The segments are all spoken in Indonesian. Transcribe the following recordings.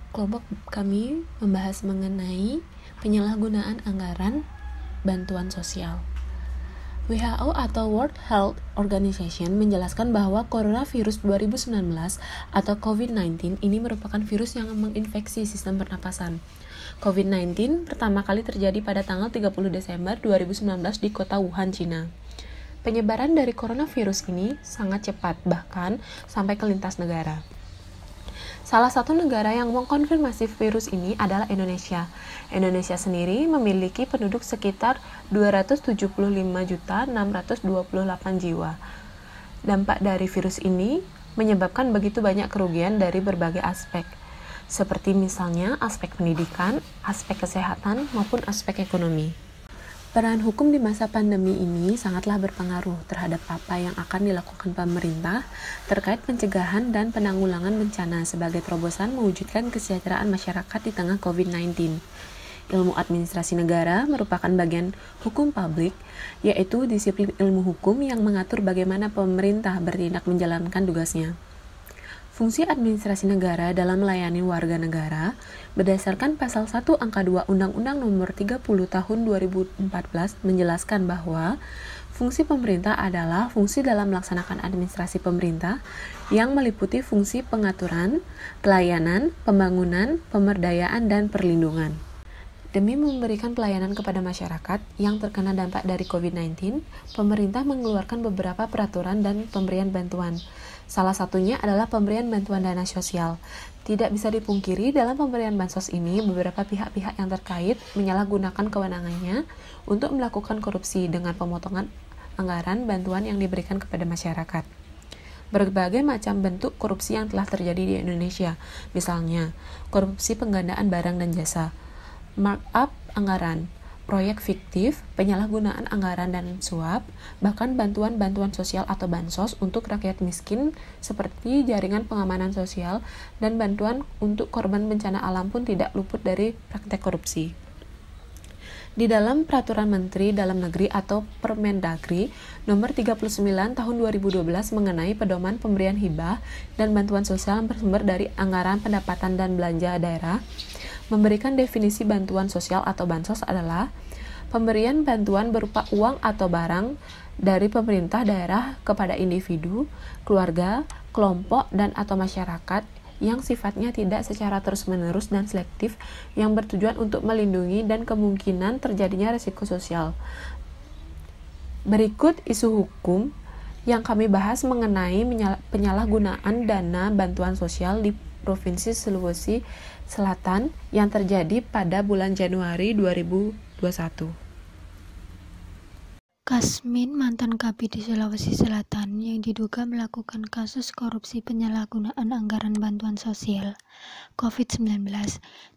Kelompok kami membahas mengenai penyalahgunaan anggaran bantuan sosial. WHO atau World Health Organization menjelaskan bahwa coronavirus 2019 atau COVID-19 ini merupakan virus yang menginfeksi sistem pernapasan. COVID-19 pertama kali terjadi pada tanggal 30 Desember 2019 di kota Wuhan, Cina. Penyebaran dari coronavirus ini sangat cepat, bahkan sampai ke lintas negara. Salah satu negara yang mengkonfirmasi virus ini adalah Indonesia. Indonesia sendiri memiliki penduduk sekitar 275.628 jiwa. Dampak dari virus ini menyebabkan begitu banyak kerugian dari berbagai aspek, seperti misalnya aspek pendidikan, aspek kesehatan, maupun aspek ekonomi. Peran hukum di masa pandemi ini sangatlah berpengaruh terhadap apa yang akan dilakukan pemerintah terkait pencegahan dan penanggulangan bencana sebagai terobosan mewujudkan kesejahteraan masyarakat di tengah COVID-19. Ilmu administrasi negara merupakan bagian hukum publik, yaitu disiplin ilmu hukum yang mengatur bagaimana pemerintah bertindak menjalankan tugasnya. Fungsi administrasi negara dalam melayani warga negara berdasarkan pasal 1 angka 2 Undang-Undang Nomor 30 Tahun 2014 menjelaskan bahwa fungsi pemerintah adalah fungsi dalam melaksanakan administrasi pemerintah yang meliputi fungsi pengaturan, pelayanan, pembangunan, pemberdayaan, dan perlindungan. Demi memberikan pelayanan kepada masyarakat yang terkena dampak dari COVID-19, pemerintah mengeluarkan beberapa peraturan dan pemberian bantuan. Salah satunya adalah pemberian bantuan dana sosial. Tidak bisa dipungkiri dalam pemberian bansos ini, beberapa pihak-pihak yang terkait menyalahgunakan kewenangannya untuk melakukan korupsi dengan pemotongan anggaran bantuan yang diberikan kepada masyarakat. Berbagai macam bentuk korupsi yang telah terjadi di Indonesia, misalnya korupsi penggandaan barang dan jasa, markup anggaran, proyek fiktif, penyalahgunaan anggaran dan suap, bahkan bantuan-bantuan sosial atau bansos untuk rakyat miskin seperti jaringan pengamanan sosial dan bantuan untuk korban bencana alam pun tidak luput dari praktek korupsi. Di dalam Peraturan Menteri Dalam Negeri atau Permendagri Nomor 39 Tahun 2012 mengenai pedoman pemberian hibah dan bantuan sosial yang bersumber dari anggaran pendapatan dan belanja daerah, memberikan definisi bantuan sosial atau bansos adalah pemberian bantuan berupa uang atau barang dari pemerintah daerah kepada individu, keluarga, kelompok, dan atau masyarakat yang sifatnya tidak secara terus-menerus dan selektif yang bertujuan untuk melindungi dan kemungkinan terjadinya risiko sosial. Berikut isu hukum yang kami bahas mengenai penyalahgunaan dana bantuan sosial di Provinsi Sulawesi Selatan yang terjadi pada bulan Januari 2021. Kasmin, mantan Kabid di Sulawesi Selatan yang diduga melakukan kasus korupsi penyalahgunaan anggaran bantuan sosial COVID-19,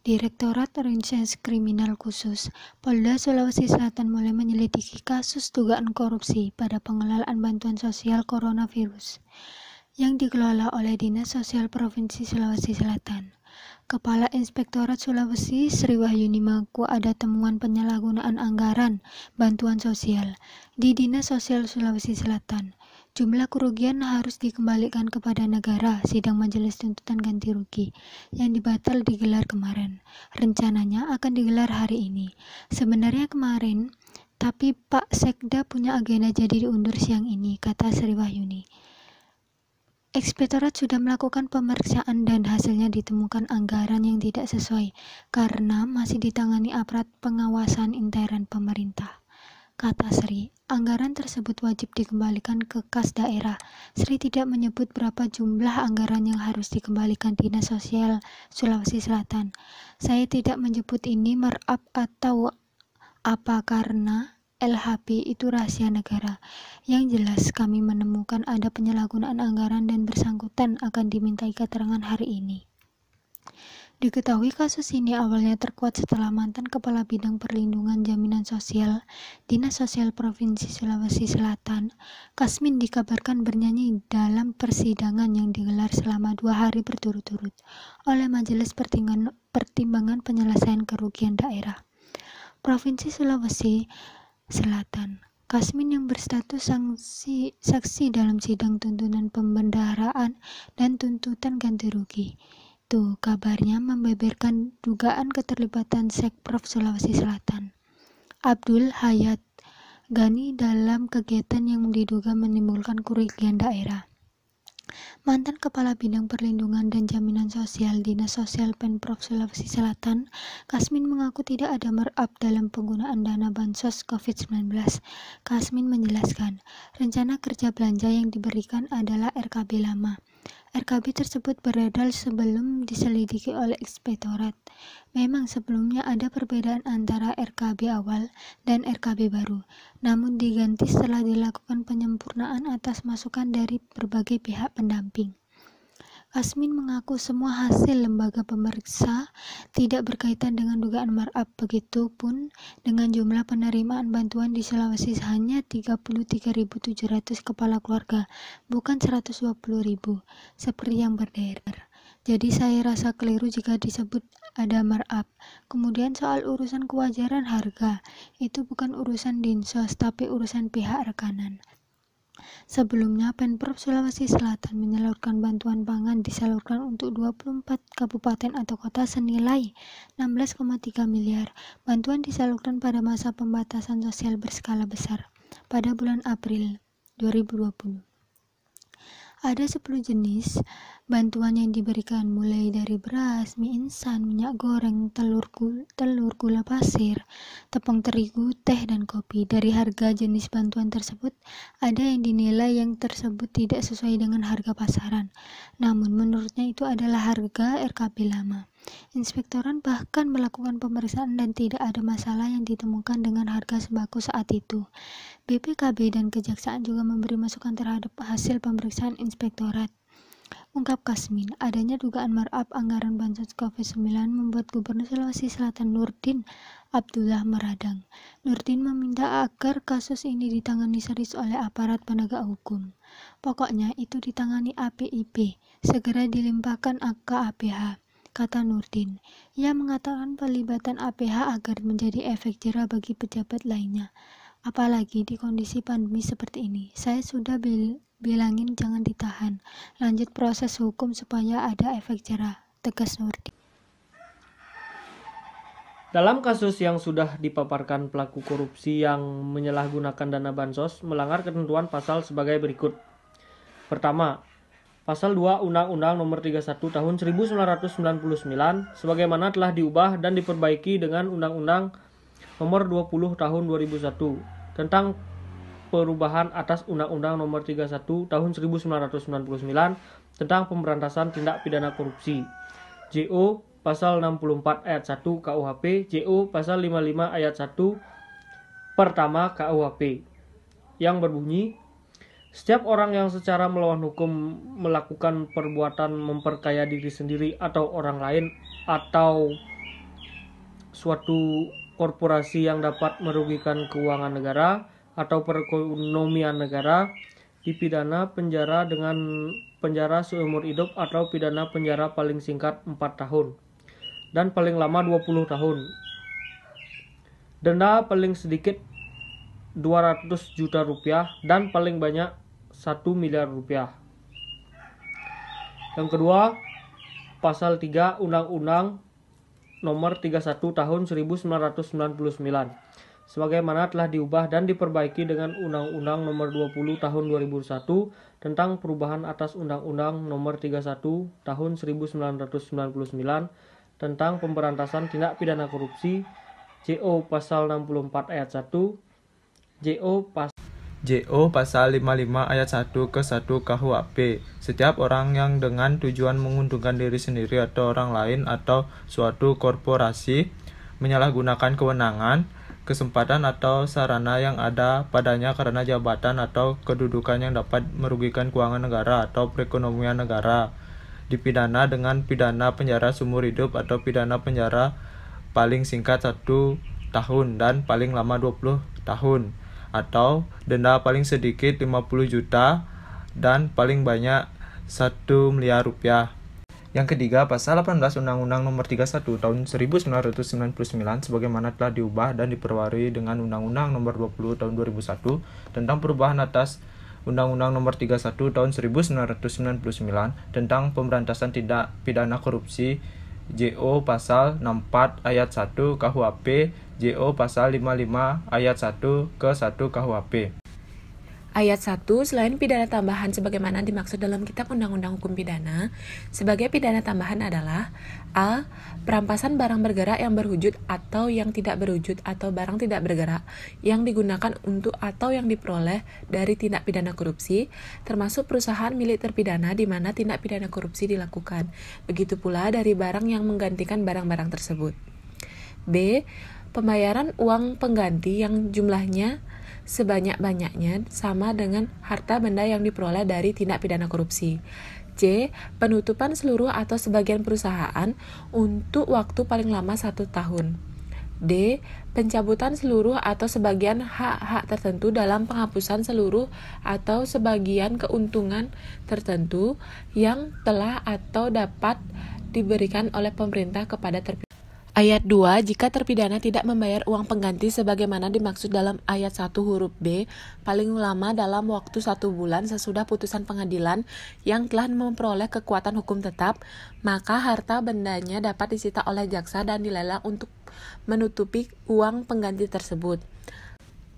Direktorat Reserse Kriminal Khusus Polda Sulawesi Selatan mulai menyelidiki kasus dugaan korupsi pada pengelolaan bantuan sosial coronavirus yang dikelola oleh Dinas Sosial Provinsi Sulawesi Selatan. Kepala Inspektorat Sulawesi Sri Wahyuni mengaku ada temuan penyalahgunaan anggaran bantuan sosial di Dinas Sosial Sulawesi Selatan. Jumlah kerugian harus dikembalikan kepada negara. Sidang majelis tuntutan ganti rugi yang dibatal digelar kemarin. Rencananya akan digelar hari ini. Sebenarnya kemarin, tapi Pak Sekda punya agenda jadi diundur siang ini, kata Sri Wahyuni. Inspektorat sudah melakukan pemeriksaan dan hasilnya ditemukan anggaran yang tidak sesuai karena masih ditangani aparat pengawasan intern pemerintah. Kata Sri, anggaran tersebut wajib dikembalikan ke kas daerah. Sri tidak menyebut berapa jumlah anggaran yang harus dikembalikan Dinas Sosial Sulawesi Selatan. Saya tidak menyebut ini markup atau apa karena LHP itu rahasia negara. Yang jelas kami menemukan ada penyalahgunaan anggaran dan bersangkutan akan dimintai keterangan hari ini. Diketahui kasus ini awalnya terkuat setelah mantan Kepala Bidang Perlindungan Jaminan Sosial Dinas Sosial Provinsi Sulawesi Selatan, Kasmin dikabarkan bernyanyi dalam persidangan yang digelar selama 2 hari berturut-turut oleh Majelis Pertimbangan Penyelesaian Kerugian Daerah Provinsi Sulawesi Selatan. Kasmin yang berstatus saksi dalam sidang tuntutan pembendaharaan dan tuntutan ganti rugi itu kabarnya membeberkan dugaan keterlibatan Sekprov Sulawesi Selatan, Abdul Hayat Gani dalam kegiatan yang diduga menimbulkan kerugian daerah. Mantan Kepala Bidang Perlindungan dan Jaminan Sosial Dinas Sosial Pemprov Sulawesi Selatan, Kasmin mengaku tidak ada markup dalam penggunaan dana bansos COVID-19. Kasmin menjelaskan, rencana kerja belanja yang diberikan adalah RKB lama. RKB tersebut beredar sebelum diselidiki oleh Inspektorat. Memang sebelumnya ada perbedaan antara RKB awal dan RKB baru, namun diganti setelah dilakukan penyempurnaan atas masukan dari berbagai pihak pendamping. Kasmin mengaku semua hasil lembaga pemeriksa tidak berkaitan dengan dugaan markup, begitupun dengan jumlah penerimaan bantuan di Sulawesi hanya 33.700 kepala keluarga, bukan 120.000, seperti yang beredar. Jadi saya rasa keliru jika disebut ada markup. Kemudian soal urusan kewajaran harga, itu bukan urusan Dinsos, tapi urusan pihak rekanan. Sebelumnya, Pemprov Sulawesi Selatan menyalurkan bantuan pangan disalurkan untuk 24 kabupaten atau kota senilai 16,3 miliar. Bantuan disalurkan pada masa pembatasan sosial berskala besar pada bulan April 2020. Ada 10 jenis bantuan yang diberikan, mulai dari beras, mie instan, minyak goreng, telur, gula pasir, tepung terigu, teh, dan kopi. Dari harga jenis bantuan tersebut, ada yang dinilai yang tersebut tidak sesuai dengan harga pasaran. Namun menurutnya itu adalah harga RKB lama. Inspektorat bahkan melakukan pemeriksaan dan tidak ada masalah yang ditemukan dengan harga sembako saat itu. BPKB dan Kejaksaan juga memberi masukan terhadap hasil pemeriksaan Inspektorat. Ungkap Kasmin, adanya dugaan markup anggaran bansos COVID-19 membuat Gubernur Sulawesi Selatan Nurdin Abdullah meradang. Nurdin meminta agar kasus ini ditangani serius oleh aparat penegak hukum. Pokoknya itu ditangani APIP, segera dilimpahkan ke APH, kata Nurdin. Ia mengatakan pelibatan APH agar menjadi efek jera bagi pejabat lainnya. Apalagi di kondisi pandemi seperti ini. Saya sudah bilangin jangan ditahan, lanjut proses hukum supaya ada efek jera, tegas Nurdin. Dalam kasus yang sudah dipaparkan, pelaku korupsi yang menyalahgunakan dana bansos melanggar ketentuan pasal sebagai berikut. Pertama, Pasal 2 Undang-Undang Nomor 31 Tahun 1999 sebagaimana telah diubah dan diperbaiki dengan Undang-Undang Nomor 20 Tahun 2001 tentang perubahan atas Undang-Undang Nomor 31 Tahun 1999 tentang pemberantasan tindak pidana korupsi. JO Pasal 64 Ayat 1 KUHP, JO Pasal 55 Ayat 1 Pertama KUHP, yang berbunyi, setiap orang yang secara melawan hukum melakukan perbuatan memperkaya diri sendiri atau orang lain atau suatu korporasi yang dapat merugikan keuangan negara atau perekonomian negara dipidana penjara dengan penjara seumur hidup atau pidana penjara paling singkat 4 tahun dan paling lama 20 tahun. Denda paling sedikit 200 juta rupiah dan paling banyak 1 miliar rupiah. Yang kedua, Pasal 3 Undang-Undang Nomor 31 Tahun 1999 sebagaimana telah diubah dan diperbaiki dengan Undang-Undang Nomor 20 Tahun 2001 tentang perubahan atas Undang-Undang Nomor 31 Tahun 1999 tentang pemberantasan tindak pidana korupsi, JO Pasal 64 Ayat 1, JO Pasal 55 Ayat 1 ke 1 KUHP. Setiap orang yang dengan tujuan menguntungkan diri sendiri atau orang lain atau suatu korporasi menyalahgunakan kewenangan, kesempatan atau sarana yang ada padanya karena jabatan atau kedudukan yang dapat merugikan keuangan negara atau perekonomian negara, dipidana dengan pidana penjara seumur hidup atau pidana penjara paling singkat 1 tahun dan paling lama 20 tahun. Atau denda paling sedikit 50 juta dan paling banyak 1 miliar rupiah. Yang ketiga, Pasal 18 Undang-Undang Nomor 31 Tahun 1999 sebagaimana telah diubah dan diperbarui dengan Undang-Undang Nomor 20 Tahun 2001 tentang perubahan atas Undang-Undang Nomor 31 Tahun 1999 tentang Pemberantasan Tindak Pidana Korupsi, JO Pasal 64 Ayat 1 KUHP, JO Pasal 55 Ayat 1 ke 1 KUHP. Ayat 1, selain pidana tambahan sebagaimana dimaksud dalam Kitab Undang-Undang Hukum Pidana, sebagai pidana tambahan adalah A. Perampasan barang bergerak yang berwujud atau yang tidak berwujud atau barang tidak bergerak yang digunakan untuk atau yang diperoleh dari tindak pidana korupsi, termasuk perusahaan milik terpidana di mana tindak pidana korupsi dilakukan. Begitu pula dari barang yang menggantikan barang-barang tersebut. B. Pembayaran uang pengganti yang jumlahnya sebanyak-banyaknya sama dengan harta benda yang diperoleh dari tindak pidana korupsi. C. Penutupan seluruh atau sebagian perusahaan untuk waktu paling lama 1 tahun. D. Pencabutan seluruh atau sebagian hak-hak tertentu dalam penghapusan seluruh atau sebagian keuntungan tertentu yang telah atau dapat diberikan oleh pemerintah kepada terpidana. Ayat 2, jika terpidana tidak membayar uang pengganti sebagaimana dimaksud dalam ayat 1 huruf B, paling lama dalam waktu 1 bulan sesudah putusan pengadilan yang telah memperoleh kekuatan hukum tetap, maka harta bendanya dapat disita oleh jaksa dan dilelang untuk menutupi uang pengganti tersebut.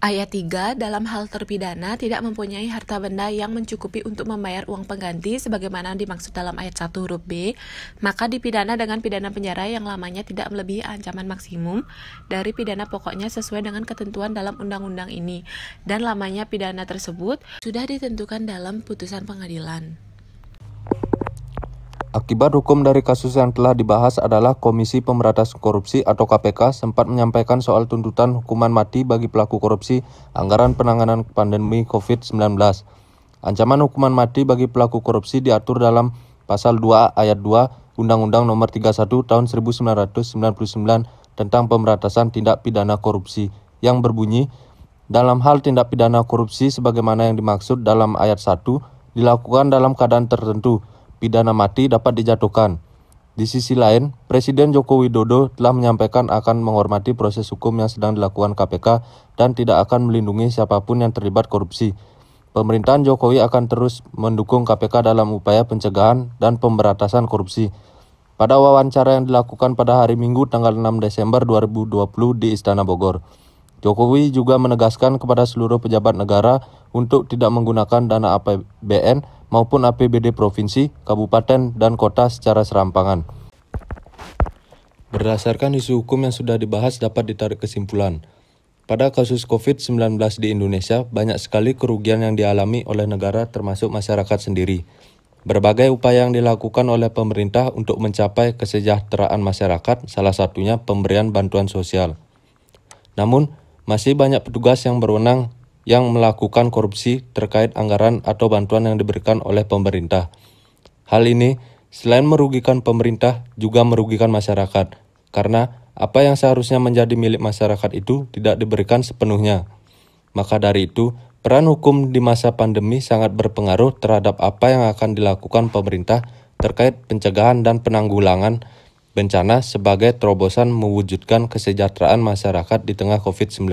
Ayat 3, dalam hal terpidana tidak mempunyai harta benda yang mencukupi untuk membayar uang pengganti sebagaimana dimaksud dalam ayat 1 huruf B, maka dipidana dengan pidana penjara yang lamanya tidak melebihi ancaman maksimum dari pidana pokoknya sesuai dengan ketentuan dalam undang-undang ini, dan lamanya pidana tersebut sudah ditentukan dalam putusan pengadilan. Akibat hukum dari kasus yang telah dibahas adalah Komisi Pemberantasan Korupsi atau KPK sempat menyampaikan soal tuntutan hukuman mati bagi pelaku korupsi anggaran penanganan pandemi COVID-19. Ancaman hukuman mati bagi pelaku korupsi diatur dalam Pasal 2 Ayat 2 Undang-Undang Nomor 31 Tahun 1999 tentang Pemberantasan Tindak Pidana Korupsi yang berbunyi, dalam hal tindak pidana korupsi sebagaimana yang dimaksud dalam ayat 1 dilakukan dalam keadaan tertentu, pidana mati dapat dijatuhkan. Di sisi lain, Presiden Joko Widodo telah menyampaikan akan menghormati proses hukum yang sedang dilakukan KPK dan tidak akan melindungi siapapun yang terlibat korupsi. Pemerintahan Jokowi akan terus mendukung KPK dalam upaya pencegahan dan pemberantasan korupsi. Pada wawancara yang dilakukan pada hari Minggu tanggal 6 Desember 2020 di Istana Bogor, Jokowi juga menegaskan kepada seluruh pejabat negara untuk tidak menggunakan dana APBN maupun APBD provinsi, kabupaten, dan kota secara serampangan. Berdasarkan isu hukum yang sudah dibahas dapat ditarik kesimpulan. Pada kasus COVID-19 di Indonesia, banyak sekali kerugian yang dialami oleh negara termasuk masyarakat sendiri. Berbagai upaya yang dilakukan oleh pemerintah untuk mencapai kesejahteraan masyarakat, salah satunya pemberian bantuan sosial. Namun, masih banyak petugas yang berwenang yang melakukan korupsi terkait anggaran atau bantuan yang diberikan oleh pemerintah. Hal ini selain merugikan pemerintah juga merugikan masyarakat, karena apa yang seharusnya menjadi milik masyarakat itu tidak diberikan sepenuhnya. Maka dari itu, peran hukum di masa pandemi sangat berpengaruh terhadap apa yang akan dilakukan pemerintah terkait pencegahan dan penanggulangan bencana sebagai terobosan mewujudkan kesejahteraan masyarakat di tengah COVID-19.